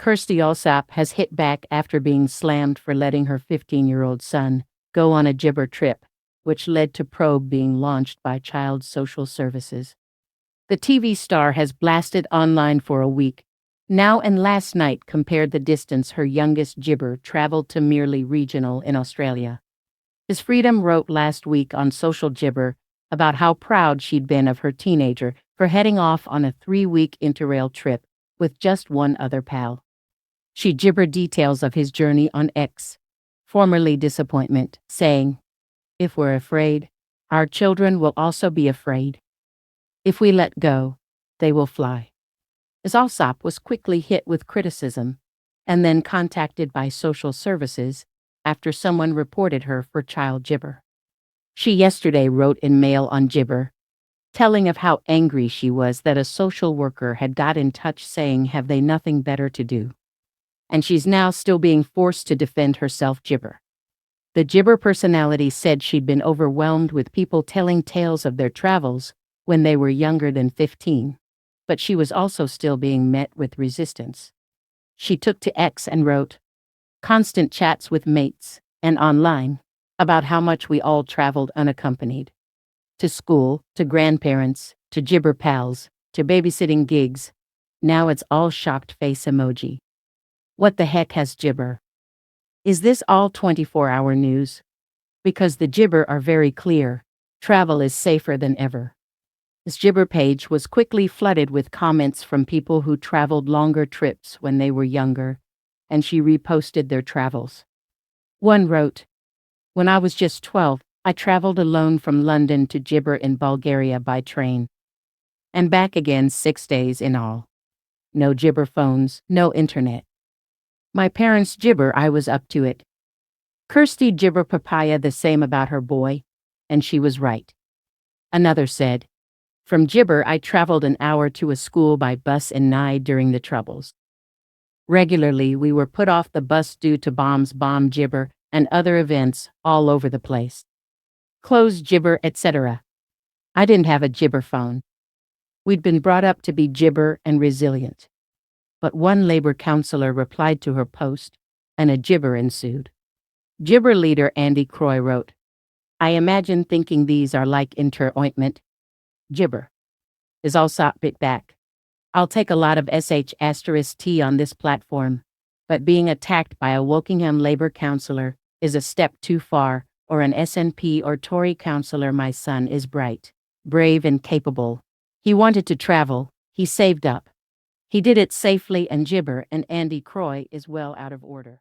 Kirstie Allsopp has hit back after being slammed for letting her 15-year-old son go on a gibber trip, which led to probe being launched by Child Social Services. The TV star has blasted online for a week now and last night compared the distance her youngest gibber traveled to merely regional in Australia. His Freedom wrote last week on Social Gibber about how proud she'd been of her teenager for heading off on a 3-week interrail trip with just one other pal. She gibbered details of his journey on X, formerly Disappointment, saying, "If we're afraid, our children will also be afraid. If we let go, they will fly." As Allsopp was quickly hit with criticism and then contacted by social services after someone reported her for child gibber. She yesterday wrote in Mail on Gibber, telling of how angry she was that a social worker had got in touch saying have they nothing better to do. And she's now still being forced to defend herself gibber. The gibber personality said she'd been overwhelmed with people telling tales of their travels when they were younger than 15, but she was also still being met with resistance. She took to X and wrote, "Constant chats with mates and online about how much we all traveled unaccompanied. To school, to grandparents, to gibber pals, to babysitting gigs. Now it's all shocked face emoji. What the heck has gibber? Is this all 24-hour news? Because the gibber are very clear. Travel is safer than ever." This gibber page was quickly flooded with comments from people who traveled longer trips when they were younger, and she reposted their travels. One wrote, "When I was just 12, I traveled alone from London to Gibber in Bulgaria by train, and back again 6 days in all. No gibber phones, no internet. My parents gibber, I was up to it." Kirstie gibber papaya the same about her boy, and she was right. Another said, "From Gibber, I traveled an hour to a school by bus in Nye during the Troubles. Regularly, we were put off the bus due to bombs, bomb Gibber, and other events all over the place. Clothes Gibber, etc. I didn't have a Gibber phone. We'd been brought up to be Gibber and resilient." But one Labor councillor replied to her post, and a gibber ensued. Gibber leader Andy Croy wrote, "I imagine thinking these are like inter-ointment. Gibber." Is Allsopp bit back. "I'll take a lot of sh*t on this platform, but being attacked by a Wokingham Labour councillor is a step too far, or an SNP or Tory councillor. My son is bright, brave and capable. He wanted to travel, he saved up. He did it safely and Gibber and Andy Croy is well out of order."